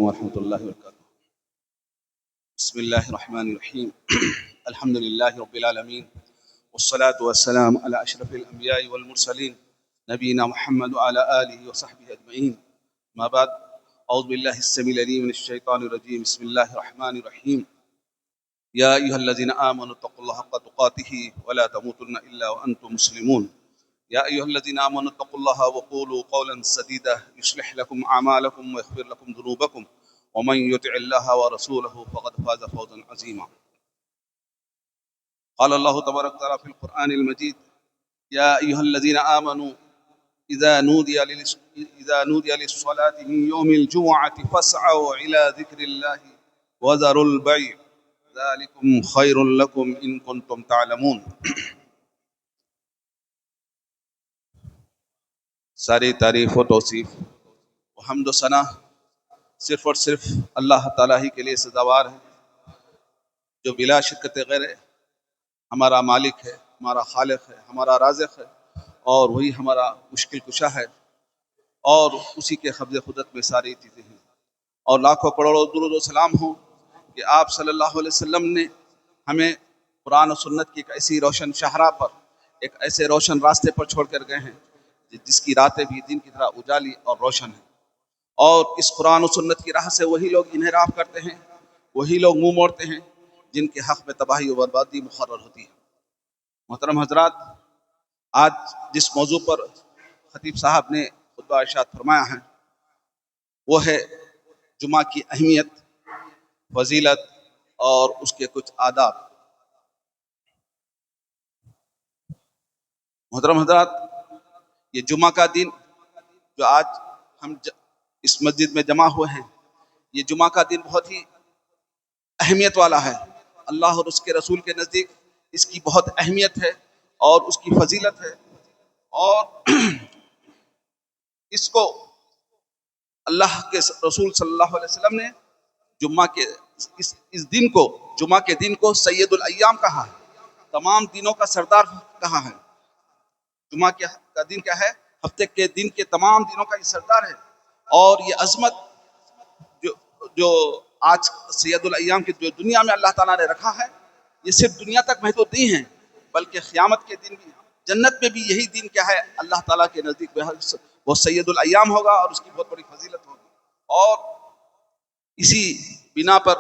علیکم ورحمۃ اللہ وبرکاتہ۔ بسم اللہ الرحمن الرحیم الحمد للہ رب العالمین والصلاة والسلام علی اشرف الانبیاء والمرسلین نبینا محمد وعلی آلہ وصحبہ اجمعین، ما بعد، اعوذ باللہ السمیع العلیم من الشیطان الرجیم، بسم اللہ الرحمن الرحیم، یا ایھا الذین آمنوا اتقوا اللہ حق تقاتہ ولا تموتن الا وانتم مسلمون، یا ایھا الذین آمنوا اتقوا اللہ وقولوا قولا سدیدا یصلح لکم اعمالکم ویغفر لکم ذنوبکم ومن يطع الله ورسوله فقد فاز فوزا عظيما۔ قال الله تبارك وتعالى في القرآن المجيد: يا أيها الذين آمنوا إذا نودي للصلاة من يوم الجمعة فاسعوا إلى ذكر الله وذروا البيع ذلكم خير لكم إن كنتم تعلمون۔ ساری تعریف و توصیف و حمد و ثنا صرف اور صرف اللہ تعالیٰ ہی کے لیے سزاوار ہے، جو بلا شرکت غیر ہمارا مالک ہے، ہمارا خالق ہے، ہمارا رازق ہے، اور وہی ہمارا مشکل کشا ہے، اور اسی کے قبض قدرت میں ساری چیزیں ہیں۔ اور لاکھوں کروڑوں درود و سلام ہوں کہ آپ صلی اللہ علیہ وسلم نے ہمیں قرآن و سنت کی ایک ایسی روشن شاہراہ پر، ایک ایسے روشن راستے پر چھوڑ کر گئے ہیں جس کی راتیں بھی دن کی طرح اجالی اور روشن ہیں، اور اس قرآن و سنت کی راہ سے وہی لوگ انحراف کرتے ہیں، وہی لوگ منہ موڑتے ہیں جن کے حق میں تباہی و بربادی مقرر ہوتی ہے۔ محترم حضرات، آج جس موضوع پر خطیب صاحب نے خطبہ ارشاد فرمایا ہے وہ ہے جمعہ کی اہمیت، فضیلت اور اس کے کچھ آداب۔ محترم حضرات، یہ جمعہ کا دن جو آج ہم اس مسجد میں جمع ہوئے ہیں، یہ جمعہ کا دن بہت ہی اہمیت والا ہے۔ اللہ اور اس کے رسول کے نزدیک اس کی بہت اہمیت ہے اور اس کی فضیلت ہے، اور اس کو اللہ کے رسول صلی اللہ علیہ وسلم نے جمعہ کے اس دن کو، جمعہ کے دن کو سید الایام کہا ہے، تمام دنوں کا سردار کہا ہے۔ جمعہ کا دن کیا ہے؟ ہفتے کے دن کے تمام دنوں کا یہ سردار ہے، اور یہ عظمت جو آج سید الایام کی جو دنیا میں اللہ تعالیٰ نے رکھا ہے، یہ صرف دنیا تک محدود نہیں ہے، بلکہ قیامت کے دن بھی، جنت میں بھی یہی دن کیا ہے اللہ تعالیٰ کے نزدیک وہ سید الایام ہوگا، اور اس کی بہت بڑی فضیلت ہوگی۔ اور اسی بنا پر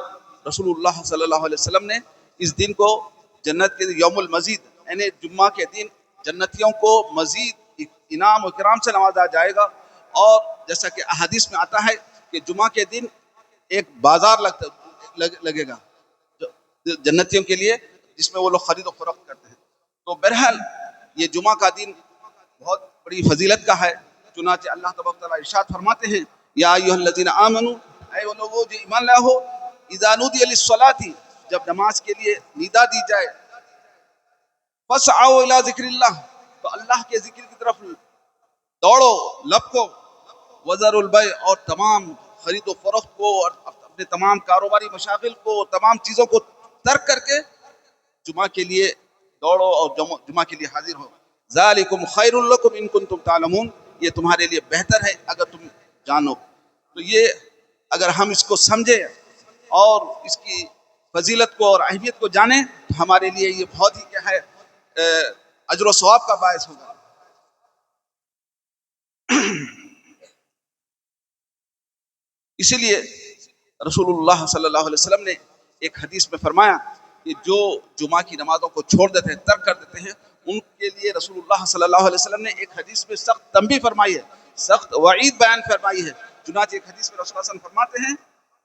رسول اللہ صلی اللہ علیہ وسلم نے اس دن کو جنت کے یوم المزید، یعنی جمعہ کے دن جنتیوں کو مزید انعام و اکرام سے نوازا جائے گا، اور جیسا کہ احادیث میں آتا ہے کہ جمعہ کے دن ایک بازار لگے گا جنتیوں کے لیے، جس میں وہ لوگ خرید و فروخت کرتے ہیں۔ تو بہرحال یہ جمعہ کا دن بہت بڑی فضیلت کا ہے، چنانچہ اللہ تبارک و تعالیٰ ارشاد فرماتے ہیں: یا ایھا الذین آمنوا، اے وہ لوگوں جو ایمان لائے ہو، اذا نودی للصلاۃ، جب نماز کے لیے ندا دی جائے، فاسعوا الی ذکر اللہ، تو اللہ کے ذکر کی طرف دوڑو، لپکو، وذروا البیع، اور تمام خرید و فروخت کو اور اپنے تمام کاروباری مشاغل کو، تمام چیزوں کو ترک کر کے جمعہ کے لیے دوڑو اور جمعہ کے لیے حاضر ہو۔ ذالکم خیر لکم ان کنتم تعلمون، یہ تمہارے لیے بہتر ہے اگر تم جانو۔ تو یہ اگر ہم اس کو سمجھیں اور اس کی فضیلت کو اور اہمیت کو جانیں تو ہمارے لیے یہ بہت ہی کیا ہے اجر و ثواب کا باعث ہوگا۔ اسی لیے رسول اللہ صلی اللہ علیہ وسلم نے ایک حدیث میں فرمایا کہ جو جمعہ کی نمازوں کو چھوڑ دیتے ہیں، ترک کر دیتے ہیں، ان کے لیے رسول اللہ صلی اللہ علیہ وسلم نے ایک حدیث میں سخت تنبیہ فرمائی ہے، سخت وعید بیان فرمائی ہے۔ چنانچہ ایک حدیث میں رسول اللہ صلی اللہ علیہ وسلم فرماتے ہیں: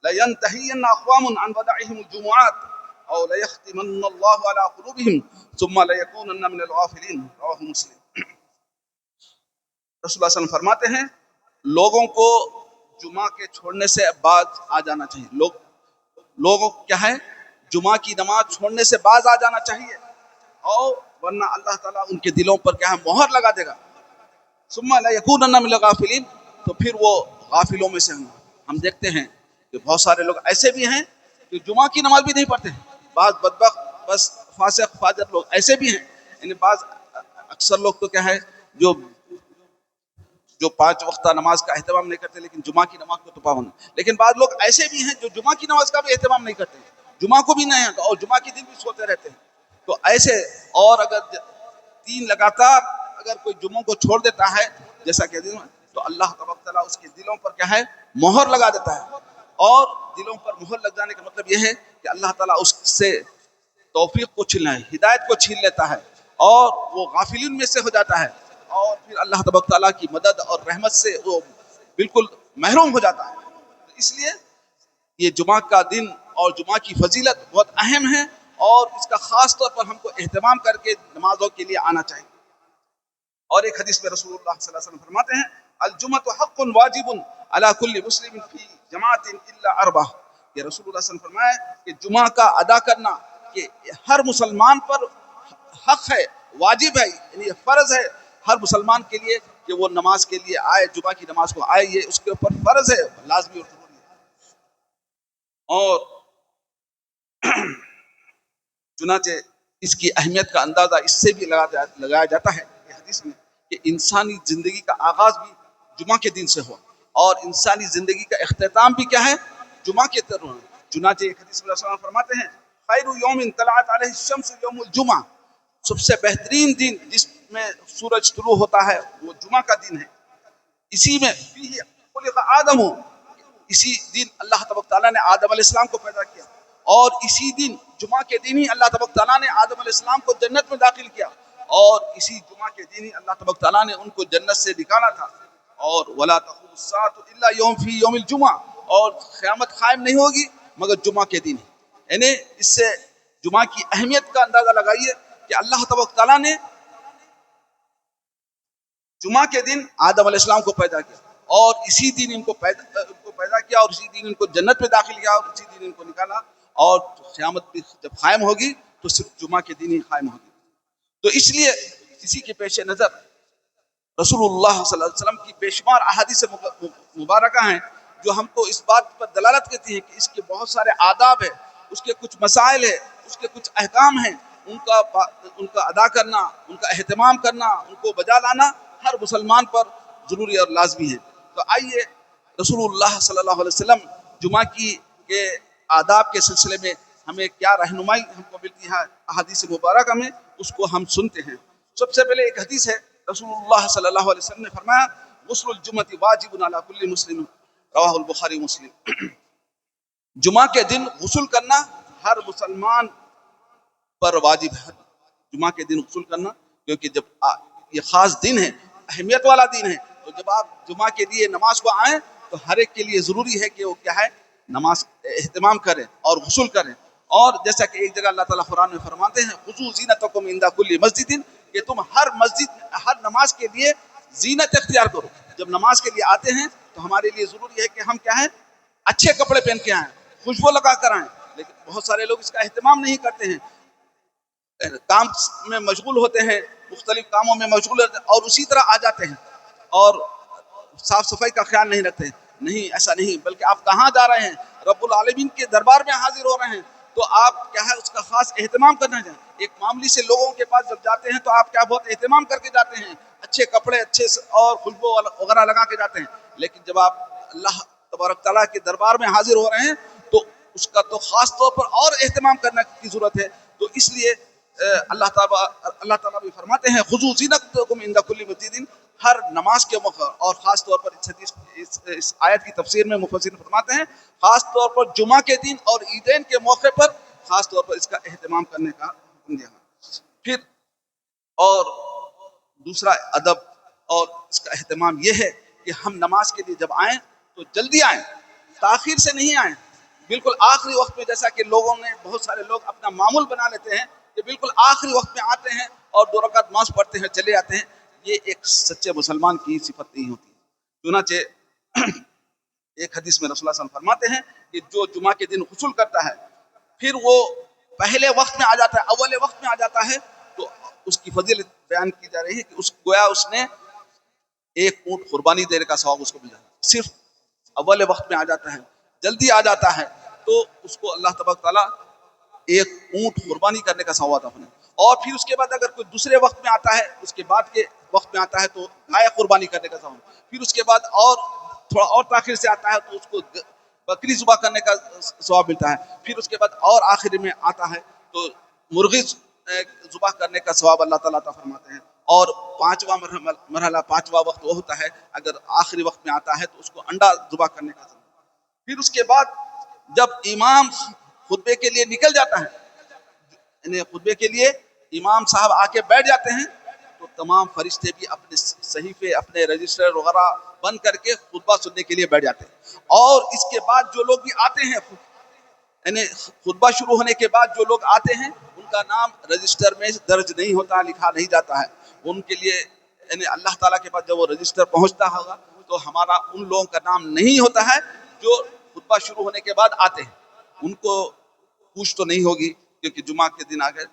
لَيَنْتَهِيَنَّ أَقْوَامٌ عَنْ وَدَعِهِمُ الْجُمُعَاتِ أَوْ لَيَخْتِمَنَّ اللَّهُ عَلَىٰ قُلُوبِهِمْ ثُمَّ لَيَكُونَنَّ مِنَ الْغَافِلِينَ، رواہ مسلم۔ رسول اللہ صلی اللہ علیہ وسلم فرماتے ہیں لوگوں کو جمعہ کے چھوڑنے سے باز آ جانا چاہیے، لوگوں کیا ہے جمعہ کی نماز چھوڑنے سے باز آ جانا چاہیے، اور ورنہ اللہ تعالیٰ ان کے دلوں پر کیا ہے مہر لگا دے گا۔ ثم لا یکونن من الغافلین، تو پھر وہ غافلوں میں سے ہوں۔ ہم دیکھتے ہیں کہ بہت سارے لوگ ایسے بھی ہیں کہ جمعہ کی نماز بھی نہیں پڑھتے ہیں، بعض بدبخت بس فاسق فاجر لوگ ایسے بھی ہیں، یعنی بعض اکثر لوگ تو کیا ہے جو جو 5 وقتہ نماز کا اہتمام نہیں کرتے لیکن جمعہ کی نماز کو تو پابند ہیں. لیکن بعض لوگ ایسے بھی ہیں جو جمعہ کی نماز کا بھی اہتمام نہیں کرتے، جمعہ کو بھی نہیں ہیں اور جمعہ کے دن بھی سوتے رہتے ہیں. تو ایسے، اور اگر 3 لگاتار اگر کوئی جمعوں کو چھوڑ دیتا ہے جیسا کہ تو اللہ تبارک تعالیٰ اس کے دلوں پر کیا ہے، مہر لگا دیتا ہے. اور دلوں پر مہر لگ جانے کا مطلب یہ ہے کہ اللہ تعالیٰ اس سے توفیق کو چھین ہے، ہدایت کو چھین لیتا ہے اور وہ غافلین میں سے ہو جاتا ہے، اور پھر اللہ تبارک تعالیٰ کی مدد اور رحمت سے وہ بالکل محروم ہو جاتا ہے. اس لیے یہ جمعہ کا دن اور جمعہ کی فضیلت بہت اہم ہے، اور اس کا خاص طور پر ہم کو اہتمام کر کے نمازوں کے لیے آنا چاہیے. اور ایک حدیث میں رسول اللہ صلی اللہ علیہ وسلم فرماتے ہیں الجمعۃ حق واجب علی کل مسلم فی جماعت الا اربع. کہ رسول اللہ صلی اللہ علیہ وسلم فرمایا کہ جمعہ کا ادا کرنا کہ ہر مسلمان پر حق ہے، واجب ہے، یعنی فرض ہے ہر مسلمان کے لیے کہ وہ نماز کے لیے آئے، جمعہ کی نماز کو آئے، یہ اس کے اوپر فرض ہے، لازمی اور ضروری ہے. اور چنانچہ اس کی اہمیت کا اندازہ اس سے بھی لگایا جاتا ہے کہ حدیث میں کہ انسانی زندگی کا آغاز بھی جمعہ کے دن سے ہوا، اور انسانی زندگی کا اختتام بھی کیا ہے، جمعہ کے طرح. چنانچہ ایک حدیث میں رسول اللہ فرماتے ہیں خیر یوم طلعت علیہ الشمس یوم الجمعہ. سب سے بہترین دن جس میں سورج طلوع ہوتا ہے وہ جمعہ کا دن ہے. اسی میں فیہ خلق آدم، اسی دن اللہ تبارک تعالیٰ نے آدم علیہ السلام کو پیدا کیا، اور اسی دن جمعہ کے دن ہی اللہ تبارک تعالیٰ نے آدم علیہ السلام کو جنت میں داخل کیا، اور اسی جمعہ کے دن ہی اللہ تبارک تعالیٰ نے ان کو جنت سے نکالا تھا. اور ولا تقوم الساعة الا یوم فی یوم الجمعہ، اور قیامت قائم نہیں ہوگی مگر جمعہ کے دن. یعنی اس سے جمعہ کی اہمیت کا اندازہ لگائیے کہ اللہ تبارک تعالیٰ نے جمعہ کے دن آدم علیہ السلام کو پیدا کیا، اور اسی دن ان کو پیدا کیا، اور اسی دن ان کو جنت میں داخل کیا، اور اسی دن ان کو نکالا. اور قیامت بھی جب قائم ہوگی تو صرف جمعہ کے دن ہی قائم ہوگی. تو اس لیے اسی کے پیش نظر رسول اللہ صلی اللہ علیہ وسلم کی بے شمار احادیث مبارکہ ہیں جو ہم کو اس بات پر دلالت کرتی ہیں کہ اس کے بہت سارے آداب ہیں، اس کے کچھ مسائل ہیں، اس کے کچھ احکام ہیں، ان کا ادا کرنا، ان کا اہتمام کرنا، ان کو بجا لانا ہر مسلمان پر ضروری اور لازمی ہے. تو آئیے رسول اللہ صلی اللہ علیہ وسلم جمعہ کے آداب کے سلسلے میں ہمیں کیا رہنمائی ہم کو ملتی ہے احادیث مبارکہ میں، اس کو ہم سنتے ہیں. سب سے پہلے ایک حدیث ہے رسول اللہ صلی اللہ علیہ وسلم نے فرمایا غسل الجمعۃ واجب علی کل مسلم، رواہ البخاری مسلم. جمعہ کے دن غسل کرنا ہر مسلمان پر واجب ہے. جمعہ کے دن غسل کرنا، کیونکہ جب یہ خاص دن ہے، اہمیت والا دن ہے، تو جب آپ جمعہ کے لیے نماز کو آئیں تو ہر ایک کے لیے ضروری ہے کہ وہ کیا ہے، نماز اہتمام کریں اور غسل کریں. اور جیسا کہ ایک جگہ اللہ تعالیٰ قرآن میں فرماتے ہیں خذوا زینتکم عند کل مسجد، کہ تم ہر مسجد ہر نماز کے لیے زینت اختیار کرو. جب نماز کے لیے آتے ہیں تو ہمارے لیے ضروری ہے کہ ہم کیا ہیں، اچھے کپڑے پہن کے آئیں، خوشبو لگا کر آئیں. لیکن بہت سارے لوگ اس کا اہتمام نہیں کرتے ہیں، کام میں مشغول ہوتے ہیں، مختلف کاموں میں مشغول ہوتے ہیں، اور اسی طرح آ جاتے ہیں اور صاف صفائی کا خیال نہیں رکھتے ہیں. نہیں، ایسا نہیں، بلکہ آپ کہاں جا رہے ہیں، رب العالمین کے دربار میں حاضر ہو رہے ہیں، تو آپ کیا ہے اس کا خاص اہتمام کرنا چاہیں. ایک معمولی سے لوگوں کے پاس جب جاتے ہیں تو آپ کیا بہت اہتمام کر کے جاتے ہیں، اچھے کپڑے اچھے اور خوشبو وغیرہ لگا کے جاتے ہیں. لیکن جب آپ اللہ تبارک تعالیٰ کے دربار میں حاضر ہو رہے ہیں تو اس کا تو خاص طور پر اور اہتمام کرنے کی ضرورت ہے. تو اس لیے اللہ تعالیٰ بھی فرماتے ہیں خذوا زینتکم عند کل مسجد، ہر نماز کے موقع. اور خاص طور پر اس آیت کی تفسیر میں مفسرین فرماتے ہیں خاص طور پر جمعہ کے دن اور عیدین کے موقع پر خاص طور پر اس کا اہتمام کرنے کا حکم دیا. پھر اور دوسرا ادب اور اس کا اہتمام یہ ہے کہ ہم نماز کے لیے جب آئیں تو جلدی آئیں، تاخیر سے نہیں آئیں. بالکل آخری وقت میں، جیسا کہ لوگوں نے بہت سارے لوگ اپنا معمول بنا لیتے ہیں کہ بالکل آخری وقت میں آتے ہیں اور 2 رکعت نماز پڑھتے ہیں چلے آتے ہیں. یہ ایک سچے مسلمان کی صفت نہیں ہوتی. چنانچہ ایک حدیث میں رسول اللہ صلی اللہ علیہ وسلم فرماتے ہیں کہ جو جمعہ کے دن غسل کرتا ہے پھر وہ پہلے وقت میں آ جاتا ہے، اول وقت میں آ جاتا ہے، تو اس کی فضیلت بیان کی جا رہی ہے کہ گویا اس نے ایک اونٹ قربانی دینے کا ثواب اس کو ملا. صرف اول وقت میں آ جاتا ہے، جلدی آ جاتا ہے، تو اس کو اللہ تبارک تعالیٰ ایک اونٹ قربانی کرنے کا ثواب عطا فرمائے. اور پھر اس کے بعد اگر کوئی دوسرے وقت میں آتا ہے، اس کے بعد کے وقت میں آتا ہے تو گائے قربانی کرنے کا ثواب، پھر اس کے بعد اور تھوڑا اور تاخیر سے آتا ہے تو اس کو بکری ذبح کرنے کا ثواب ملتا ہے، پھر اس کے بعد اور آخر میں آتا ہے تو مرغی ذبح کرنے کا ثواب اللہ تعالیٰ عطا فرماتے ہیں۔ اور پانچواں مرحلہ، پانچواں وقت وہ ہوتا ہے اگر آخری وقت میں آتا ہے تو اس کو انڈا ذبح کرنے کا ثواب۔ پھر اس کے بعد جب امام خطبے کے لیے نکل جاتا ہے، یعنی خطبے کے لیے امام صاحب آ کے بیٹھ جاتے ہیں، تو تمام فرشتے بھی اپنے صحیفے، اپنے رجسٹر وغیرہ بند کر کے خطبہ سننے کے لیے بیٹھ جاتے ہیں۔ اور اس کے بعد جو لوگ بھی آتے ہیں، یعنی خطبہ شروع ہونے کے بعد جو لوگ آتے ہیں ان کا نام رجسٹر میں درج نہیں ہوتا، لکھا نہیں جاتا ہے ان کے لیے، یعنی اللہ تعالیٰ کے پاس جب وہ رجسٹر پہنچتا ہوگا تو ہمارا ان لوگوں کا نام نہیں ہوتا ہے جو خطبہ شروع ہونے کے بعد آتے ہیں، ان کو پوچھ تو نہیں ہوگی کیونکہ جمعہ کے دن آگے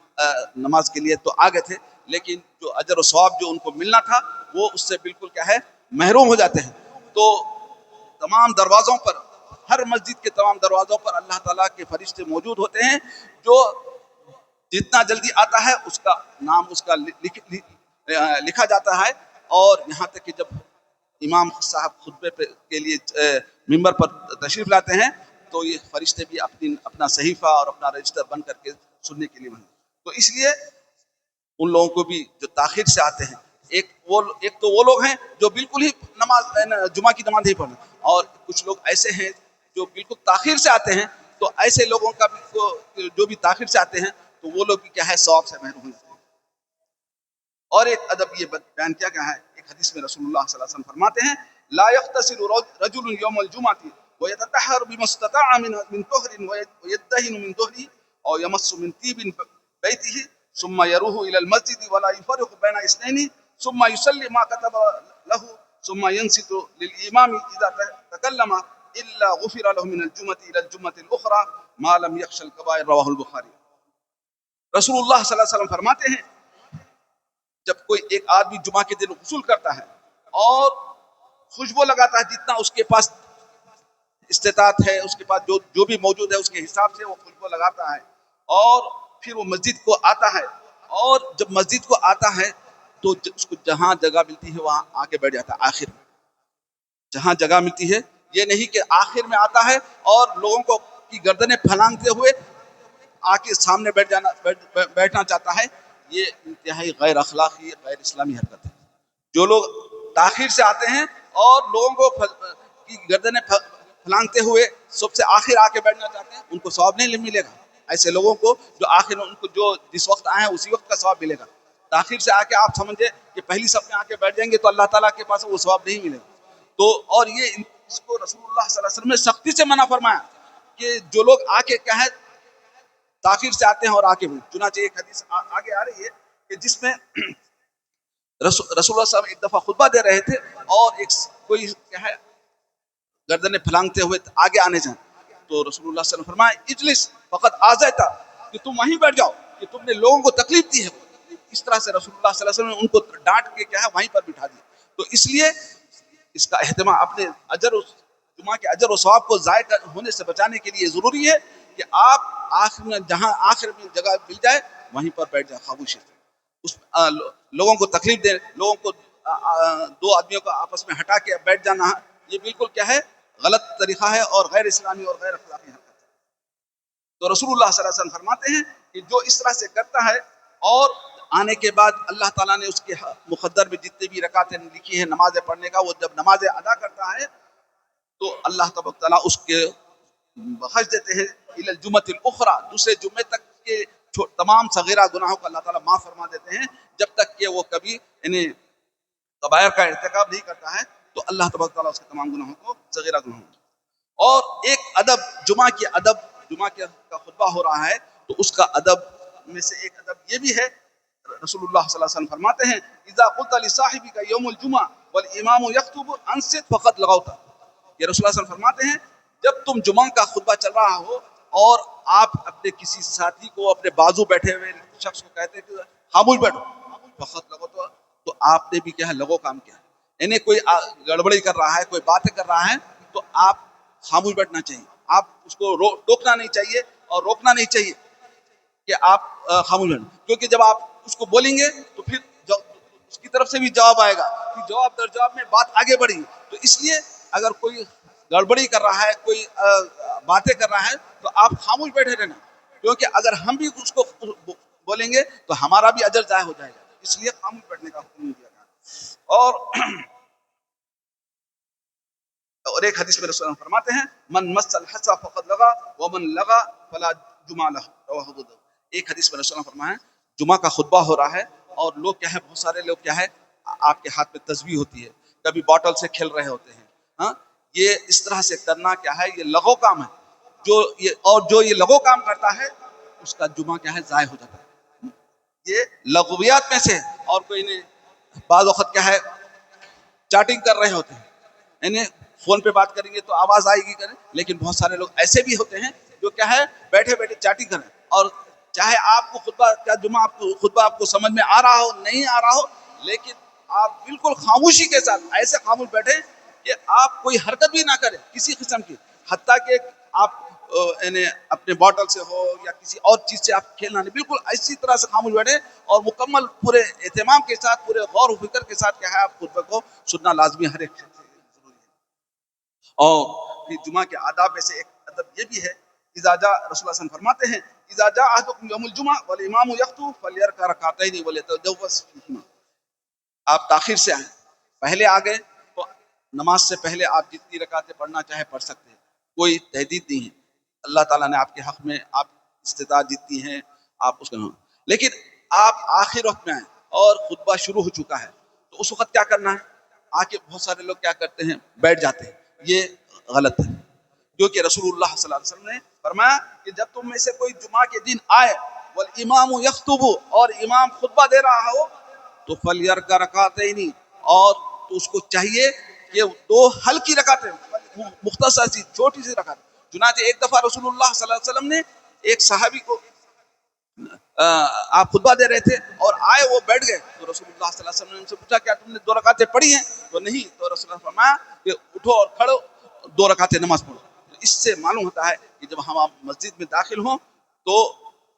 نماز کے لیے تو آگے تھے، لیکن جو اجر و ثواب جو ان کو ملنا تھا وہ اس سے بالکل کیا ہے محروم ہو جاتے ہیں۔ تو تمام دروازوں پر، ہر مسجد کے تمام دروازوں پر اللہ تعالیٰ کے فرشتے موجود ہوتے ہیں، جو جتنا جلدی آتا ہے اس کا نام اس کا لکھا جاتا ہے۔ اور یہاں تک کہ جب امام صاحب خطبے کے لیے ممبر پر تشریف لاتے ہیں تو یہ فرشتے بھی اپنا صحیفہ اور اپنا رجسٹر بند کر کے سننے کے لیے بند۔ تو اس لیے ان لوگوں کو بھی جو تاخیر سے آتے ہیں، ایک تو وہ لوگ ہیں جو بالکل ہی جمعہ کی نماز نہیں پڑھتے، اور کچھ لوگ ایسے ہیں جو بالکل تاخیر سے آتے ہیں، تو ایسے لوگوں کا بھی جو بھی تاخیر سے آتے ہیں تو وہ لوگ بھی کیا ہے ثواب سے محروم ہوتے ہیں۔ اور ایک ادب یہ بیان کیا گیا ہے، ایک حدیث میں رسول اللہ صلی اللہ علیہ وسلم فرماتے ہیں لا يغتسل رجل يوم الجمعة ويتطهر بما استطاع من طهر ويدهن من طهره او يمس من طيب بيته ثم يروح الى المسجد ولا يفرق بين اثنين ثم يصلي ما كتب له ثم ينصت للامام اذا تكلم الا غفر له من الجمعة الى الجمعة الاخرى ما لم يخش الكبائر، رواه البخاری۔ رسول اللہ صلی اللہ علیہ وسلم فرماتے ہیں جب کوئی ایک آدمی جمعہ کے دن غسل کرتا ہے اور خوشبو لگاتا ہے، جتنا اس کے پاس استطاعت ہے، اس کے پاس جو بھی موجود ہے اس کے حساب سے وہ خوشبو لگاتا ہے، اور پھر وہ مسجد کو آتا ہے، اور جب مسجد کو آتا ہے تو اس کو جہاں جگہ ملتی ہے وہاں آ کے بیٹھ جاتا ہے، آخر میں جہاں جگہ ملتی ہے، یہ نہیں کہ آخر میں آتا ہے اور لوگوں کو کی گردنیں پھلانگتے ہوئے آ کے سامنے بیٹھنا چاہتا ہے، یہ انتہائی غیر اخلاقی، غیر اسلامی حرکت ہے۔ جو لوگ تاخیر سے آتے ہیں اور لوگوں کو کی گردنیں پھلانگتے ہوئے سب سے آخر آ کے بیٹھنا چاہتے ہیں، ان کو ثواب نہیں ملے گا۔ ایسے لوگوں کو جو آخر میں ان کو جو جس وقت آئے ہیں اسی وقت کا ثواب ملے گا۔ تاخیر سے آ کے آپ سمجھے کہ پہلی صف میں آ کے بیٹھ جائیں گے تو اللہ تعالیٰ کے پاس وہ ثواب نہیں ملے گا۔ تو اور یہ اس کو رسول اللہ صلی اللہ علیہ وسلم نے سختی سے منع فرمایا کہ جو لوگ آ کے کیا ہے تاخیر سے آتے ہیں اور آ کے بھی، چنانچہ ایک حدیث آگے آ رہی ہے کہ جس میں رسول اللہ صلی اللہ علیہ وسلم ایک دفعہ خطبہ دے رہے تھے اور ایک کوئی کیا ہے گردنیں پھلانگتے ہوئے آگے آنے جائیں، تو رسول اللہ صلی اللہ علیہ وسلم فرمایا اجلس فقط آزیتا، کہ تم وہیں بیٹھ جاؤ کہ تم نے لوگوں کو تکلیف دی ہے۔ اس طرح سے رسول اللہ صلی اللہ علیہ وسلم نے ان کو ڈانٹ کے کیا ہے وہیں پر بٹھا دیا۔ تو اس لیے اس کا اہتمام اپنے جمعہ کے اجر و ثواب کو ضائع ہونے سے بچانے کے لیے ضروری ہے کہ آپ آخر میں جہاں آخر میں جگہ مل جائے وہیں پر بیٹھ جائے خاموشی سے۔ اس لوگوں کو تکلیف دے، لوگوں کو دو آدمیوں کو آپس میں ہٹا کے بیٹھ جانا، یہ بالکل کیا ہے غلط طریقہ ہے اور غیر اسلامی اور غیر اخلاقی حرکت ہے۔ تو رسول اللہ صلی اللہ علیہ وسلم فرماتے ہیں کہ جو اس طرح سے کرتا ہے اور آنے کے بعد اللہ تعالیٰ نے اس کے مقدر میں جتنے بھی رکعتیں لکھی ہیں نمازیں پڑھنے کا، وہ جب نمازیں ادا کرتا ہے تو اللہ تبارک تعالیٰ اس کے بخش دیتے ہیں الی الجمعۃ الاخری، دوسرے جمعے تک کے تمام صغیرہ گناہوں کو اللہ تعالیٰ معاف فرما دیتے ہیں، جب تک کہ وہ کبھی یعنی کبائر کا ارتکاب نہیں کرتا ہے تو اللہ تبارک تعالیٰ اس کے تمام گناہوں کو صغیرہ گناہوں۔ اور ایک ادب جمعہ کا خطبہ ہو رہا ہے تو اس کا ادب میں سے ایک ادب یہ بھی ہے، رسول اللہ صلی اللہ علیہ وسلم فرماتے ہیں اذا قلت لصاحبك يوم الجمعہ والامام يخطب انصت فقط لغوت، یہ رسول اللہ صلی اللہ علیہ وسلم فرماتے ہیں جب تم جمعہ کا خطبہ چل رہا ہو اور آپ اپنے کسی ساتھی کو اپنے بازو بیٹھے ہوئے شخص کو کہتے ہیں کہ خاموش بیٹھو فقط لغوت، تو آپ نے بھی کیا ہے لغو کام کیا ہے، یعنی کوئی گڑبڑی کر رہا ہے، کوئی باتیں کر رہا ہے تو آپ خاموش بیٹھنا چاہیے، آپ اس کو ٹوکنا نہیں چاہیے اور روکنا نہیں چاہیے کہ آپ خاموش رہنا، کیونکہ جب آپ اس کو بولیں گے تو پھر اس کی طرف سے بھی جواب آئے گا، کہ جواب در جواب میں بات آگے بڑھی. تو اس لیے اگر کوئی گڑبڑی کر رہا ہے، کوئی باتیں کر رہا ہے، تو آپ خاموش بیٹھے رہنا، کیونکہ اگر ہم بھی اس کو بولیں گے تو ہمارا بھی اجر ضائع ہو جائے گا. اس لیے خاموش بیٹھنے کا حکم دیا گیا. اور ایک حدیث میں رسول اللہ فرماتے ہیں من مس الحصى فقد لغا ومن لغا فلا جمعہ له، رواه ابو داؤد. ایک حدیث میں رسول اللہ فرمایا جمعہ کا خطبہ ہو رہا ہے اور لوگ کیا ہے، بہت سارے لوگ کیا ہے، آپ کے ہاتھ میں تسبیح ہوتی ہے، کبھی باٹل سے کھیل رہے ہوتے ہیں. ہاں، یہ اس طرح سے کرنا کیا ہے، یہ لغو کام ہے. جو یہ لغو کام کرتا ہے اس کا جمعہ کیا ہے، ضائع ہو جاتا ہے. یہ لغویات میں سے. اور کوئی نہیں، بعض وقت کیا ہے چیٹنگ کر رہے ہوتے ہیں، یعنی فون پہ بات کریں گے تو آواز آئے گی کریں، لیکن بہت سارے لوگ ایسے بھی ہوتے ہیں جو کیا ہے بیٹھے بیٹھے چیٹنگ کریں. اور چاہے آپ کو خطبہ کیا جمعہ آپ کو خطبہ آپ کو سمجھ میں آ رہا ہو نہیں آ رہا ہو، لیکن آپ بالکل خاموشی کے ساتھ ایسے خاموش بیٹھے کہ آپ کوئی حرکت بھی نہ کریں کسی قسم کی، حتیٰ کہ آپ یعنی اپنے باٹل سے ہو یا کسی اور چیز سے آپ کھیلنا نہیں، بالکل اسی طرح سے خاموش بیٹھے اور مکمل پورے اہتمام کے ساتھ، پورے غور و فکر کے ساتھ کیا ہے آپ خطبہ کو سننا لازمی ہر ایک ضروری ہے. اور پھر جمعہ کے آداب میں سے ایک ادب یہ بھی ہے، اذا جاء رسول اللہ صلی اللہ علیہ وسلم فرماتے ہیں اذا جاء احدکم یوم الجمعہ والامام یخطب فلیرکع رکعتین ولیتجوز فیہما. آپ تاخیر سے آئیں، پہلے آ گئے تو نماز سے پہلے آپ جتنی رکعتیں پڑھنا چاہے پڑھ سکتے ہیں، کوئی تحدید نہیں ہے. اللہ تعالیٰ نے آپ کے حق میں آپ استطاعت جتنی ہیں آپ اس کو، لیکن آپ آخر وقت میں آئیں اور خطبہ شروع ہو چکا ہے تو اس وقت کیا کرنا ہے؟ آ کے بہت سارے لوگ کیا کرتے ہیں بیٹھ جاتے ہیں. یہ غلط ہے، کیونکہ رسول اللہ صلی اللہ علیہ وسلم نے فرمایا کہ جب تم میں سے کوئی جمعہ کے دن آئے والامام یخطب، اور امام خطبہ دے رہا ہو، تو فلیرکع رکعتین، اور تو اس کو چاہیے کہ دو ہلکی رکعتیں، مختصر سی چھوٹی سی رکعت. چنانچہ ایک دفعہ رسول اللہ صلی اللہ علیہ وسلم نے ایک صحابی کو آپ خطبہ دے رہے تھے اور آئے وہ بیٹھ گئے، تو رسول اللہ صلی اللہ علیہ وسلم نے ان سے پوچھا کیا تم نے 2 رکعتیں پڑھی ہیں؟ تو نہیں. تو رسول اللہ نے فرمایا کہ اٹھو اور کھڑو 2 رکعتیں نماز پڑھو. تو اس سے معلوم ہوتا ہے کہ جب ہم مسجد میں داخل ہوں تو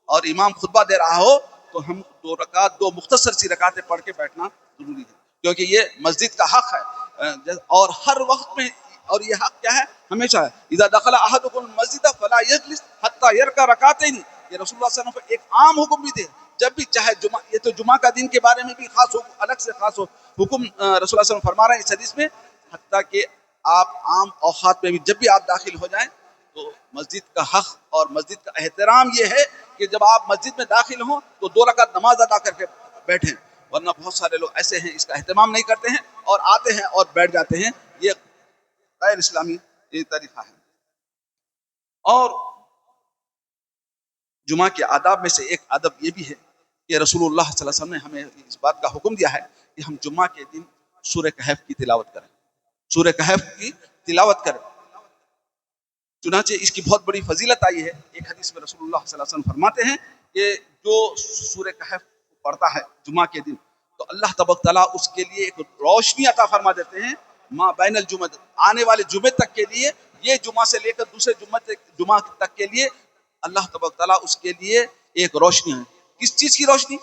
اور امام خطبہ دے رہا ہو تو ہم 2 مختصر سی رکعتیں پڑھ کے بیٹھنا ضروری ہے، کیونکہ یہ مسجد کا حق ہے. اور ہر وقت میں، اور یہ حق کیا ہے ہمیشہ ہے. اذا دخل احدکم المسجد فلا یجلس حتى يركع رکعتین. یہ رسول اللہ صلی اللہ علیہ وسلم ایک عام حکم بھی دے، جب بھی چاہے جمعہ، یہ تو جمعہ کا دن کے بارے میں بھی خاص حکم، الگ سے خاص حکم رسول اللہ صلی اللہ علیہ وسلم فرما رہے ہیں اس حدیث میں، حتیٰ کہ آپ عام اوقات میں بھی جب بھی آپ داخل ہو جائیں تو مسجد کا حق اور مسجد کا احترام یہ ہے کہ جب آپ مسجد میں داخل ہوں تو 2 رکعت نماز ادا کر کے بیٹھیں. ورنہ بہت سارے لوگ ایسے ہیں اس کا اہتمام نہیں کرتے ہیں اور آتے ہیں اور بیٹھ جاتے ہیں. یہ غیر اسلامی یہ طریقہ ہے. اور جمعہ کے آداب میں سے ایک ادب یہ بھی ہے کہ رسول اللہ صلی اللہ علیہ وسلم نے ہمیں اس بات کا حکم دیا ہے کہ ہم جمعہ کے دن سورہ کہف کی تلاوت کریں، سورہ کہف کی تلاوت کریں. چنانچہ اس کی بہت بڑی فضیلت آئی ہے. ایک حدیث میں رسول اللہ صلی اللہ علیہ وسلم فرماتے ہیں کہ جو سورہ کہف پڑھتا ہے جمعہ کے دن تو اللہ تبارک تعالیٰ اس کے لیے ایک روشنی عطا فرما دیتے ہیں، ما بین الجمعہ، آنے والے جمعے تک کے لیے، یہ جمعہ سے لے کر دوسرے جمعہ تک کے لیے اللہ تبارک تعالیٰ اس کے لیے ایک روشنی ہے. کس چیز کی روشنی؟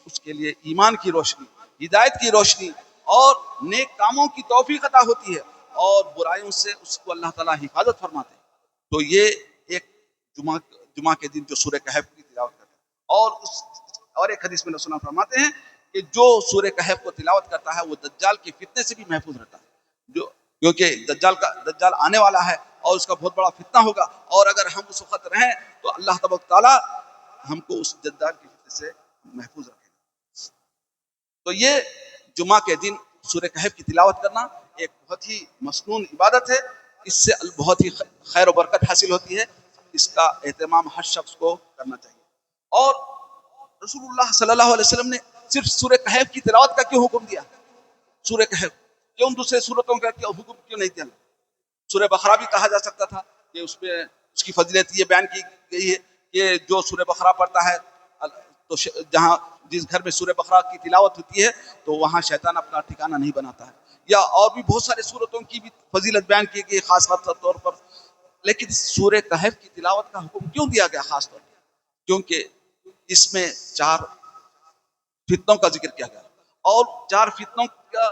اس کے لیے ایمان کی روشنی، ہدایت کی روشنی اور نیک کاموں کی توفیق عطا ہوتی ہے، اور برائیوں سے اس کو اللہ تعالیٰ حفاظت فرماتے ہیں. تو یہ ایک جمعہ کے دن جو سورہ کہف کی تلاوت کرتا ہے. اور ایک حدیث میں رسول اللہ فرماتے ہیں کہ جو سورہ کہف کو تلاوت کرتا ہے وہ دجال کے فتنے سے بھی محفوظ رہتا ہے، کیونکہ دجال آنے والا ہے اور اس کا بہت بڑا فتنہ ہوگا، اور اگر ہم اس وقت رہیں تو اللہ تبارک تعالیٰ ہم کو اس دجال کے فتنے سے محفوظ رکھے گا. تو یہ جمعہ کے دن سورہ کہف کی تلاوت کرنا ایک بہت ہی مسنون عبادت ہے. اس سے بہت ہی خیر و برکت حاصل ہوتی ہے. اس کا اہتمام ہر شخص کو کرنا چاہیے. اور رسول اللہ صلی اللہ علیہ وسلم نے صرف سورہ کہف کی تلاوت کا کیوں حکم دیا؟ سورہ کہف کیوں دوسرے سورتوں کا حکم کیوں نہیں دیا؟ سورہ بقرہ بھی کہا جا سکتا تھا کہ اس میں اس کی فضیلت یہ بیان کی گئی ہے کہ جو سورہ بقرہ پڑھتا ہے تو جس گھر میں سورہ بقرہ کی تلاوت ہوتی ہے تو وہاں شیطان اپنا ٹھکانہ نہیں بناتا ہے. یا اور بھی بہت سارے سورتوں کی بھی فضیلت بیان کی گئی خاص طور پر، لیکن سورہ کہف کی تلاوت کا حکم کیوں دیا گیا خاص طور پر؟ کیونکہ اس میں 4 فتنوں کا ذکر کیا گیا اور 4 فتنوں کا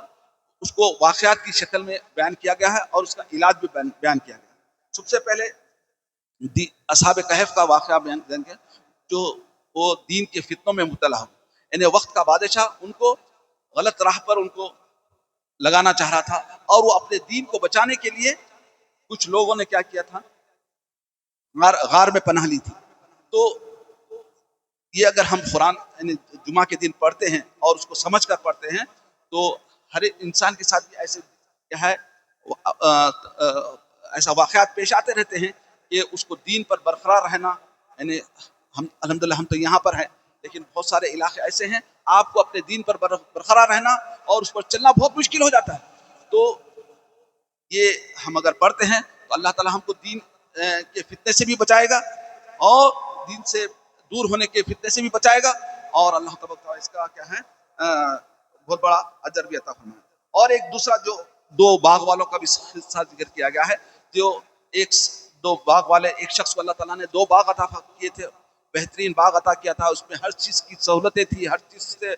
اس کو واقعات کی شکل میں بیان کیا گیا ہے اور اس کا علاج بھی بیان کیا گیا ہے۔ سب سے پہلے اصحاب کہف کا واقعہ بیان کیا جو وہ دین کے فتنوں میں مبتلا ہو، یعنی وقت کا بادشاہ ان کو غلط راہ پر ان کو لگانا چاہ رہا تھا اور وہ اپنے دین کو بچانے کے لیے کچھ لوگوں نے کیا کیا تھا، غار میں پناہ لی تھی۔ تو یہ اگر ہم قرآن یعنی جمعہ کے دن پڑھتے ہیں اور اس کو سمجھ کر پڑھتے ہیں تو ہر ایک انسان کے ساتھ بھی ایسے کیا ہے ایسا واقعات پیش آتے رہتے ہیں کہ اس کو دین پر برقرار رہنا، یعنی ہم الحمدللہ ہم تو یہاں پر ہیں لیکن بہت سارے علاقے ایسے ہیں آپ کو اپنے دین پر برقرار رہنا اور اس پر چلنا بہت مشکل ہو جاتا ہے۔ تو یہ ہم اگر پڑھتے ہیں تو اللہ تعالیٰ ہم کو دین کے فتنے سے بھی بچائے گا اور دین سے دور ہونے کے فتنے سے بھی بچائے گا اور اللہ تبارک تعالیٰ اس کا کیا ہے بہت بڑا اجر بھی عطا فرمائے۔ اور ایک دوسرا جو 2 باغ والوں کا بھی حصہ ذکر کیا گیا ہے، جو 2 باغ والے ایک شخص کو اللہ تعالیٰ نے 2 باغ عطا کیے تھے، بہترین باغ عطا کیا تھا، اس میں ہر چیز کی سہولتیں تھی، ہر چیز سے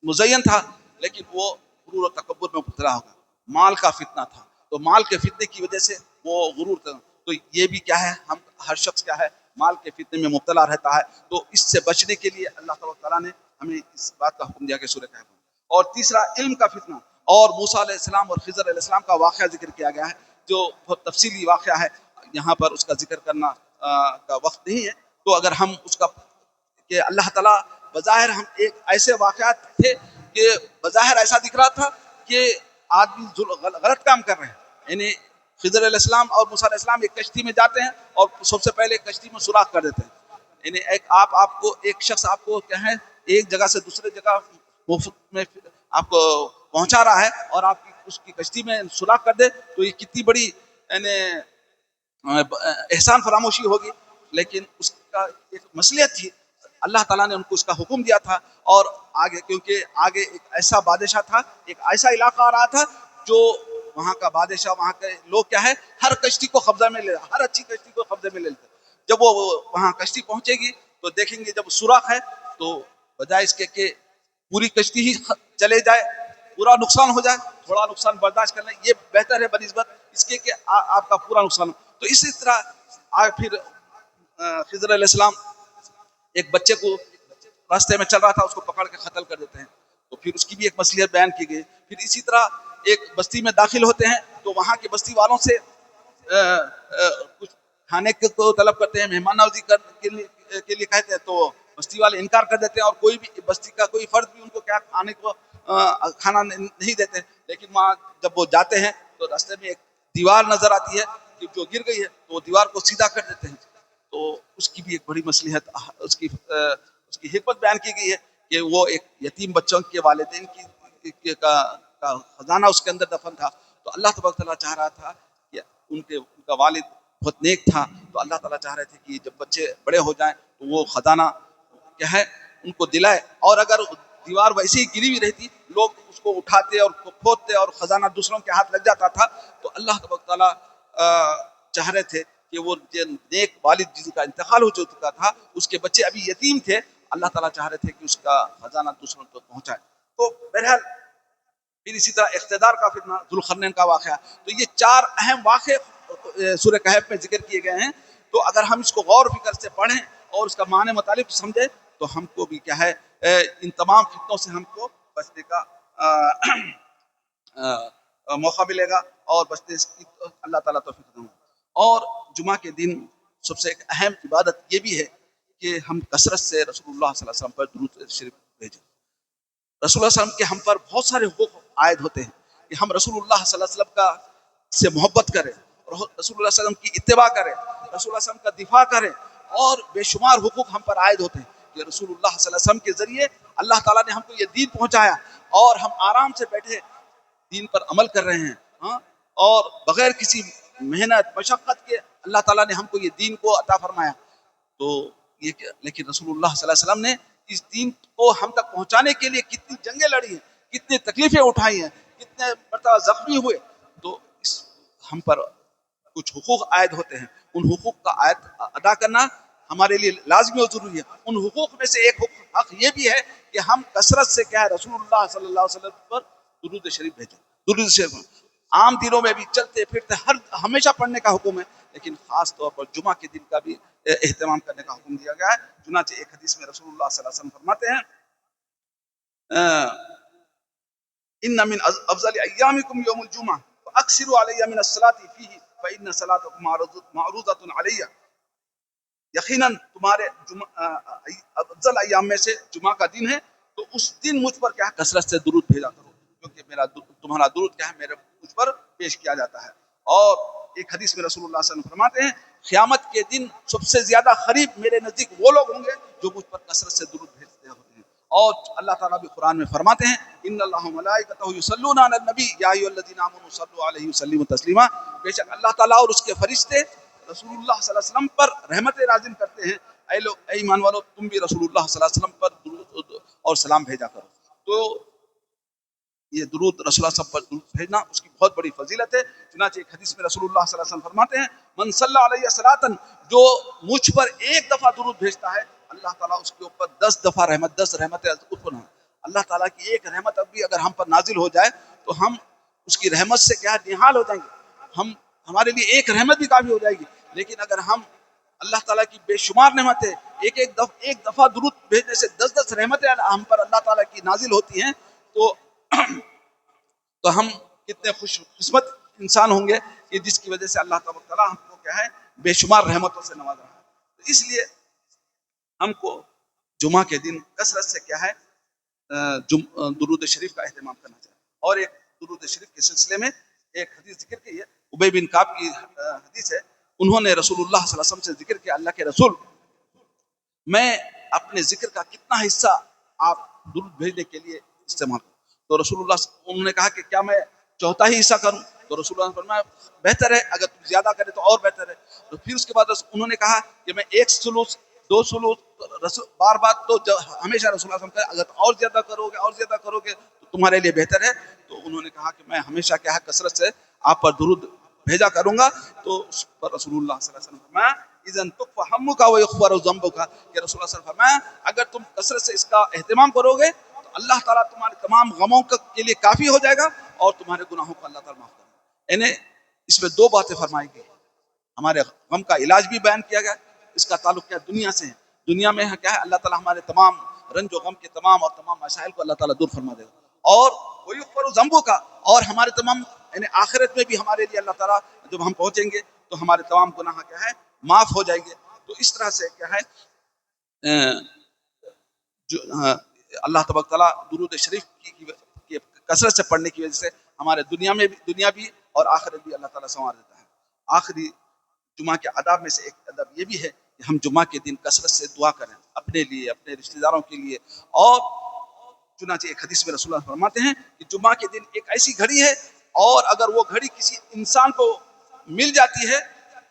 مزین تھا، لیکن وہ غرور و تکبر میں مبتلا ہوگا، مال کا فتنہ تھا، تو مال کے فتنے کی وجہ سے وہ غرور تھا۔ تو یہ بھی کیا ہے، ہم ہر شخص کیا ہے مال کے فتنے میں مبتلا رہتا ہے، تو اس سے بچنے کے لیے اللہ تعالیٰ نے ہمیں اس بات کا حکم دیا کہ سورہ کہف۔ اور تیسرا علم کا فتنہ اور موسیٰ علیہ السلام اور خضر علیہ السلام کا واقعہ ذکر کیا گیا ہے، جو بہت تفصیلی واقعہ ہے، یہاں پر اس کا ذکر کرنا کا وقت نہیں ہے۔ تو اگر ہم اس کا کہ اللہ تعالیٰ بظاہر ہم ایک ایسے واقعات تھے کہ بظاہر ایسا دکھ رہا تھا کہ آدمی غلط کام کر رہے ہیں، یعنی خضر علیہ السلام اور موسیٰ علیہ السلام ایک کشتی میں جاتے ہیں اور سب سے پہلے کشتی میں سوراخ کر دیتے ہیں، یعنی آپ کو ایک شخص آپ کو کیا ہے ایک جگہ سے دوسرے جگہ مفت میں آپ کو پہنچا رہا ہے اور آپ کی اس کی کشتی میں سوراخ کر دے تو یہ کتنی بڑی یعنی احسان فراموشی ہوگی، لیکن اس کا ایک مصلحت تھی، اللہ تعالیٰ نے ان کو اس کا حکم دیا تھا اور آگے کیونکہ آگے ایک ایسا بادشاہ تھا، ایک ایسا علاقہ آ رہا تھا جو وہاں کا بادشاہ وہاں کے لوگ کیا ہے ہر کشتی کو قبضہ میں لے، ہر اچھی کشتی کو قبضے میں لے لیتے۔ جب وہ وہاں کشتی پہنچے گی تو دیکھیں گے جب سوراخ ہے تو بجائے اس کے کہ پوری کشتی ہی چلے جائے، پورا نقصان ہو جائے، تھوڑا نقصان برداشت کر لیں، یہ بہتر ہے بنسبت اس کے کہ آپ کا پورا نقصان ہو۔ تو اسی طرح پھر خضر علیہ السلام ایک بچے کو راستے میں چل رہا تھا اس کو پکڑ کے قتل کر دیتے ہیں، تو پھر اس کی بھی ایک مصلحت بیان کی گئی۔ پھر اسی طرح ایک بستی میں داخل ہوتے ہیں تو وہاں کے بستی والوں سے کچھ کھانے کو طلب کرتے ہیں، مہمان نوازی کے لیے کہتے ہیں تو بستی والے انکار کر دیتے ہیں اور کوئی بھی بستی کا کوئی فرد بھی ان کو کیا کھانے کو کھانا نہیں دیتے، لیکن وہاں جب وہ جاتے ہیں تو راستے میں ایک دیوار نظر آتی ہے جو گر گئی ہے تو وہ دیوار کو سیدھا کر دیتے ہیں، تو اس کی بھی ایک بڑی مصلحت اس کی حکمت بیان کی گئی ہے کہ وہ ایک یتیم بچوں کے والدین کا خزانہ اس کے اندر دفن تھا، تو اللہ تبارک تعالیٰ چاہ رہا تھا کہ ان کا والد بہت نیک تھا، تو اللہ تعالیٰ چاہ رہے تھے کہ جب بچے بڑے ہو جائیں تو وہ خزانہ کیا ہے ان کو دلائے، اور اگر دیوار ویسے ہی گری ہوئی رہتی لوگ اس کو اٹھاتے اور کھودتے اور خزانہ دوسروں کے ہاتھ لگ جاتا تھا، تو اللہ تبارک تعالیٰ چاہ رہے تھے کہ وہ نیک والد جن کا انتقال ہو چکا تھا اس کے بچے ابھی یتیم تھے، اللہ تعالیٰ چاہ رہے تھے کہ اس کا خزانہ دوسروں کو پہنچائے۔ تو بہرحال پھر اسی طرح اقتدار کا فتنہ، ذوالقرنین کا واقعہ، تو یہ 4 اہم واقعے سورہ کہف میں ذکر کیے گئے ہیں، تو اگر ہم اس کو غور و فکر سے پڑھیں اور اس کا معنی مطالب سمجھیں تو ہم کو بھی کیا ہے ان تمام فتنوں سے ہم کو بچنے کا موقع ملے گا اور بچنے کی اللہ تعالیٰ توفیق دیں گے۔ اور جمعہ کے دن سب سے ایک اہم عبادت یہ بھی ہے کہ ہم کثرت سے رسول اللہ صلی اللہ علیہ وسلم پر درود شریف بھیجیں۔ رسول اللہ صلی اللہ علیہ وسلم کے ہم پر بہت سارے حقوق عائد ہوتے ہیں کہ ہم رسول اللہ صلی اللہ علیہ وسلم کا سے محبت کریں، رسول اللہ صلی اللہ علیہ وسلم کی اتباع کریں، رسول اللہ صلی اللہ علیہ وسلم کا دفاع کریں، اور بے شمار حقوق ہم پر عائد ہوتے ہیں کہ رسول اللہ صلی اللہ علیہ وسلم کے ذریعے اللہ تعالیٰ نے ہم کو یہ دین پہنچایا اور ہم آرام سے بیٹھے دین پر عمل کر رہے ہیں، ہاں، اور بغیر کسی محنت مشقت کے اللہ تعالیٰ نے ہم کو یہ دین کو عطا فرمایا۔ تو یہ لیکن رسول اللہ صلی اللہ علیہ وسلم نے اس دین کو ہم تک پہنچانے کے لیے کتنی جنگیں لڑی ہیں، کتنی تکلیفیں اٹھائی ہیں، کتنے مرتبہ زخمی ہوئے، تو ہم پر کچھ حقوق عائد ہوتے ہیں، ان حقوق کا ادا کرنا ہمارے لیے لازمی اور ضروری ہے۔ ان حقوق میں سے ایک حق یہ بھی ہے کہ ہم کثرت سے کیا ہے رسول اللہ صلی اللہ علیہ وسلم پر درود شریف بھیجیں۔ درود شریف عام دنوں میں بھی چلتے پھرتے ہمیشہ پڑھنے کا حکم ہے، لیکن خاص طور پر جمعہ کے دن کا بھی اہتمام کرنے کا حکم دیا گیا ہے۔ چنانچہ ایک حدیث میں رسول اللہ صلی اللہ علیہ وسلم فرماتے ہیں ان من افضل ایامکم یوم الجمعہ فاکثروا علی من الصلاۃ فیہ فان صلاتکم معروضۃ علی، یقیناً تمہارے افضل ایام میں سے جمعہ کا دن ہے، تو اس دن مجھ پر کیا ہے کثرت سے درود بھیجا کرو، کیونکہ تمہارا درود کیا ہے مجھ پر پیش کیا جاتا ہے۔ اور ایک حدیث میں رسول اللہ صلی اللہ علیہ وسلم فرماتے ہیں قیامت کے دن سب سے زیادہ قریب میرے نزدیک وہ لوگ ہوں گے جو مجھ پر کثرت سے درود بھیجتے ہوتے ہیں۔ اور اللہ تعالیٰ بھی قرآن میں فرماتے ہیں ان اللہ ملائکتہ یصلون علی النبی یا ایھا الذین آمنوا صلوا علیہ وسلموا تسلیما، بے شک اللہ تعالیٰ اور اس کے فرشتے رسول اللہ صلی اللہ علیہ وسلم پر رحمت نازل کرتے ہیں، اے ایمان والو تم بھی رسول اللہ صلی اللہ علیہ وسلم پر درود اور سلام بھیجا کرو۔ تو یہ درود رسول اللہ صلی اللہ علیہ وسلم پر درود بھیجنا اس کی بہت بڑی فضیلت ہے۔ چنانچہ ایک حدیث میں رسول اللہ صلی اللہ علیہ وسلم فرماتے ہیں من صلی علیہ صلاۃ، جو مجھ پر ایک دفعہ درود بھیجتا ہے اللہ تعالیٰ اس کے اوپر 10 دفعہ رحمت 10 رحمتیں اتپن۔ اللہ تعالیٰ کی ایک رحمت اب بھی اگر ہم پر نازل ہو جائے تو ہم اس کی رحمت سے کیا نہال ہو جائیں گے، ہمارے لیے ایک رحمت بھی کافی ہو جائے گی۔ لیکن اگر ہم اللہ تعالیٰ کی بے شمار نعمتیں ایک دفعہ درود بھیجنے سے 10 رحمتیں ہم پر اللہ تعالیٰ کی نازل ہوتی ہیں، تو ہم کتنے خوش قسمت انسان ہوں گے کہ جس کی وجہ سے اللہ تعالیٰ ہم کو کیا ہے بے شمار رحمتوں سے نواز رہا ہے۔ تو اس لیے ہم کو جمعہ کے دن کثرت سے کیا ہے درود شریف کا اہتمام کرنا چاہیے۔ اور ایک درود شریف کے سلسلے میں ایک حدیث ذکر کی ہے، ابی بن کعب کی حدیث ہے، انہوں نے رسول اللہ صلی اللہ علیہ وسلم سے ذکر کیا اللہ کے رسول میں اپنے ذکر کا کتنا حصہ آپ درود بھیجنے کے لیے استعمال کروں؟ تو رسول اللہ انہوں نے کہا کہ کیا میں چوتھا ہی حصہ کروں؟ تو رسول اللہ نے فرمایا بہتر ہے، اگر تم زیادہ کرے تو اور بہتر ہے۔ تو پھر اس کے بعد انہوں نے کہا کہ میں 1 ثلث 2 ثلث بار تو ہمیشہ رسول اللہ صلی اللہ علیہ وسلم اگر اور زیادہ کرو گے تو تمہارے لیے بہتر ہے۔ تو انہوں نے کہا کہ میں ہمیشہ کیا ہے کثرت سے آپ پر درود بھیجا کروں گا۔ تو اس پر رسول اللہ صلی اللہ علیہ وسلم فرمایا اذن تکفی ہمک ویغفر ذنبک، کہ رسول اللہ صلی اللہ علیہ وسلم فرمایا اگر تم کثرت سے اس کا اہتمام کرو گے تو اللہ تعالیٰ تمہارے تمام غموں کے لیے کافی ہو جائے گا اور تمہارے گناہوں کو اللہ تعالیٰ معاف کرے گا۔ یعنی اس میں 2 باتیں فرمائی گئی، ہمارے غم کا علاج بھی بیان کیا گیا، اس کا تعلق کیا دنیا سے ہے، دنیا میں کیا ہے اللہ تعالیٰ ہمارے تمام رنج و غم کے تمام مسائل کو اللہ تعالیٰ دور فرما دے گا، اور ویغفر ذنبک، اور ہمارے تمام یعنی آخرت میں بھی ہمارے لیے اللہ تعالیٰ جب ہم پہنچیں گے تو ہمارے تمام گناہ کیا ہے معاف ہو جائیں گے۔ تو اس طرح سے کیا ہے جو اللہ تبارک تعالیٰ درود شریف کی کثرت سے پڑھنے کی وجہ سے ہمارے دنیا بھی اور آخرت بھی اللہ تعالیٰ سنوار دیتا ہے۔ آخری جمعہ کے آداب میں سے ایک ادب یہ بھی ہے کہ ہم جمعہ کے دن کثرت سے دعا کریں اپنے لیے، اپنے رشتہ داروں کے لیے۔ اور چنانچہ ایک حدیث میں رسول اللہ فرماتے ہیں کہ جمعہ کے دن ایک ایسی گھڑی ہے، اور اگر وہ گھڑی کسی انسان کو مل جاتی ہے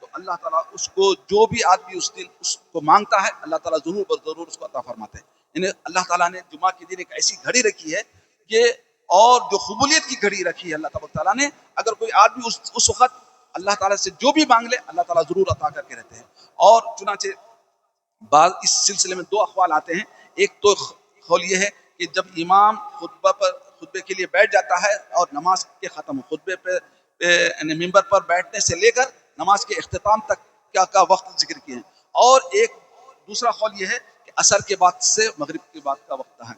تو اللہ تعالیٰ اس کو جو بھی آدمی اس دن اس کو مانگتا ہے اللہ تعالیٰ ضرور اس کو عطا فرماتے ہیں۔ یعنی اللہ تعالیٰ نے جمعہ کے دن ایک ایسی گھڑی رکھی ہے کہ اور جو قبولیت کی گھڑی رکھی ہے اللہ تعالیٰ نے، اگر کوئی آدمی اس وقت اللہ تعالیٰ سے جو بھی مانگ لے اللہ تعالیٰ ضرور عطا کر کے رہتے ہیں۔ اور چنانچہ بعض اس سلسلے میں 2 اقوال آتے ہیں، ایک تو قول یہ ہے کہ جب امام خطبے کے لیے بیٹھ جاتا ہے اور نماز کے ختم خطبے پہ یعنی ممبر پر بیٹھنے سے لے کر نماز کے اختتام تک کا وقت ذکر کیے ہیں، اور ایک دوسرا قول یہ ہے کہ عصر کے بعد سے مغرب کے بعد کا وقت ہے،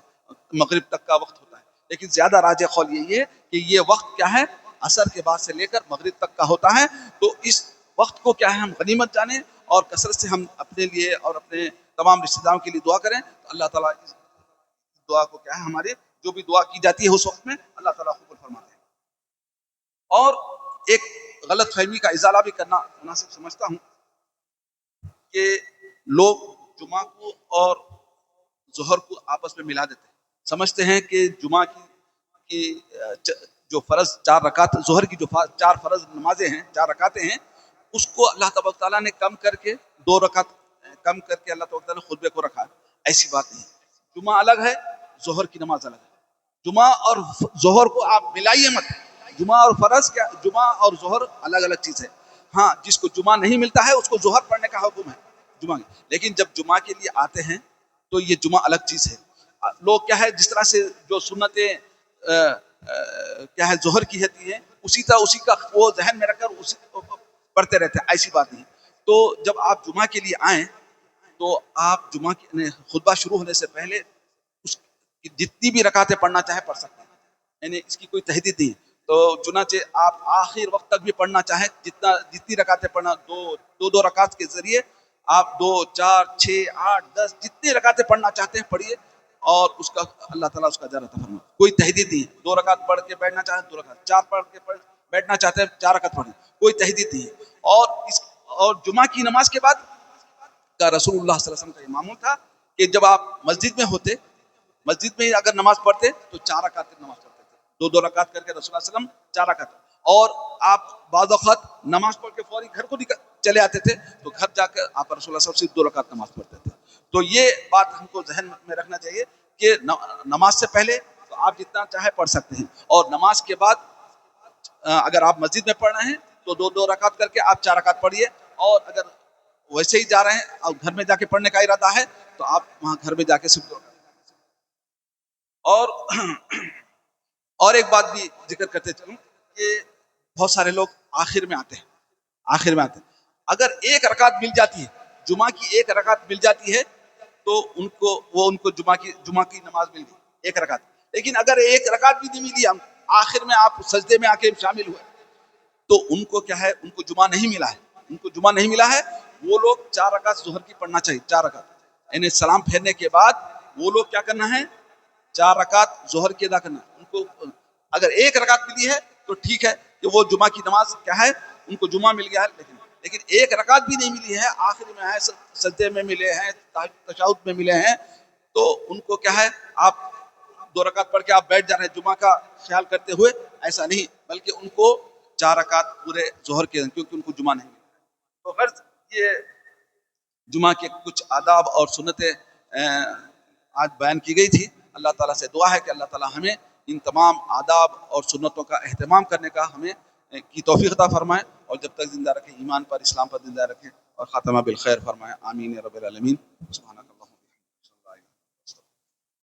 مغرب تک کا وقت ہوتا ہے، لیکن زیادہ راجح قول یہی ہے کہ یہ وقت کیا ہے عصر کے بعد سے لے کر مغرب تک کا ہوتا ہے۔ تو اس وقت کو کیا ہے ہم غنیمت جانیں اور کثرت سے ہم اپنے لیے اور اپنے تمام رشتہ داروں کے لیے دعا کریں، تو اللہ تعالیٰ اس دعا کو کیا ہے ہمارے جو بھی دعا کی جاتی ہے اس وقت میں اللہ تعالیٰ قبول فرماتے ہیں۔ اور ایک غلط فہمی کا ازالہ بھی کرنا مناسب سمجھتا ہوں کہ لوگ جمعہ کو اور ظہر کو آپس میں ملا دیتے ہیں، سمجھتے ہیں کہ جمعہ کی جو فرض 4 رکعت ظہر کی جو 4 فرض نمازیں ہیں 4 رکعتیں ہیں اس کو اللہ تبارک تعالیٰ نے کم کر کے 2 رکعت کم کر کے اللہ تبارک تعالیٰ نے خطبے کو رکھا۔ ایسی بات نہیں، جمعہ الگ ہے، ظہر کی نماز الگ ہے، جمعہ اور ظہر کو آپ ملائیے مت، جمعہ اور فرض کیا، جمعہ اور ظہر الگ الگ چیز ہے۔ ہاں جس کو جمعہ نہیں ملتا ہے اس کو ظہر پڑھنے کا حکم ہے، جمعہ لیکن جب جمعہ کے لیے آتے ہیں تو یہ جمعہ الگ چیز ہے. لوگ کیا ہے جس طرح سے جو سنتیں کیا ہے ظہر کی ہوتی ہیں اسی طرح اسی کا وہ ذہن میں رکھ کر اسی پڑھتے رہتے ہیں، ایسی بات نہیں. تو جب آپ جمعہ کے لیے آئیں تو آپ جمعہ کی خطبہ شروع ہونے سے پہلے اس کی جتنی بھی رکعتیں پڑھنا چاہیں پڑھ سکتے ہیں، یعنی اس کی کوئی تحدید نہیں. تو چنانچہ آپ آخر وقت تک بھی پڑھنا چاہیں جتنی رکعتیں پڑھنا، دو رکعت کے ذریعے آپ 2 4 6 8 10 جتنی رکعتیں پڑھنا چاہتے ہیں پڑھیے، اور اس کا اللہ تعالیٰ اس کا اجر عطا فرمائے. کوئی تحدید نہیں ہے. 2 رکعت پڑھ کے بیٹھنا چاہیں 2 رکعت، 4 پڑھ کے بیٹھنا چاہتے ہیں 4 رکعت پڑھیں، کوئی تحدید نہیں ہے. اور جمعہ کی نماز کے بعد کا رسول اللہ صلی اللہ علیہ وسلم کا یہ معمول تھا کہ جب آپ مسجد میں ہوتے، مسجد میں اگر نماز پڑھتے تو 4 رکعت کی نماز پڑھتے تھے. 2 رکعت کر کے رسول اللہ علیہ وسلم 4 رکعت. اور آپ بعض اوقات نماز پڑھ کے فوری گھر کو چلے آتے تھے تو گھر جا کر آپ رسول اللہ صلی اللہ علیہ وسلم صرف 2 رکعت نماز پڑھتے تھے. تو یہ بات ہم کو ذہن میں رکھنا چاہیے کہ نماز سے پہلے تو آپ جتنا چاہے پڑھ سکتے ہیں، اور نماز کے بعد اگر آپ مسجد میں پڑھ رہے ہیں تو 2 رکعت کر کے آپ 4 رکعت پڑھیے. اور اگر ویسے ہی جا رہے ہیں اور گھر میں جا کے پڑھنے کا ارادہ ہے تو آپ وہاں گھر میں جا کے صرف 2 رکعت. اور اور ایک بات بھی ذکر کرتے چلوں کہ بہت سارے لوگ آخر میں آتے ہیں، آخر میں آتے ہیں. اگر ایک رکعت مل جاتی ہے، جمعہ کی ایک رکعت مل جاتی ہے تو ان کو جمعہ کی نماز مل گئی ایک رکعت. لیکن اگر ایک رکعت بھی نہیں ملی، ہم آخر میں آپ سجدے میں آ کے شامل ہوئے تو ان کو کیا ہے، ان کو جمعہ نہیں ملا ہے. ان کو جمعہ نہیں ملا ہے. وہ لوگ 4 رکعت ظہر کی پڑھنا چاہیے. 4 رکعت یعنی سلام پھیرنے کے بعد وہ لوگ کیا کرنا ہے، 4 رکعت ظہر کی ادا کرنا. ان کو اگر ایک رکعت ملی ہے تو ٹھیک ہے کہ وہ جمعہ کی نماز کیا ہے، ان کو جمعہ مل گیا ہے. لیکن ایک رکعت بھی نہیں ملی ہے، آخر میں ہے، سجدے میں ملے ہیں، تشہد میں ملے ہیں، تو ان کو کیا ہے، آپ 2 رکعت پڑھ کے آپ بیٹھ جا رہے ہیں جمعہ کا خیال کرتے ہوئے، ایسا نہیں، بلکہ ان کو 4 رکعت پورے ظہر کے، کیونکہ ان کو جمعہ نہیں ملا. تو غرض یہ جمعہ کے کچھ آداب اور سنتیں آج بیان کی گئی تھی. اللہ تعالیٰ سے دعا ہے کہ اللہ تعالیٰ ہمیں ان تمام آداب اور سنتوں کا اہتمام کرنے کا ہمیں کی توفیق عطا فرمائے، اور جب تک زندہ رکھیں ایمان پر، اسلام پر زندہ رکھیں، اور خاتمہ بالخیر فرمائے. آمین یا رب العالمین. سبحان اللہ.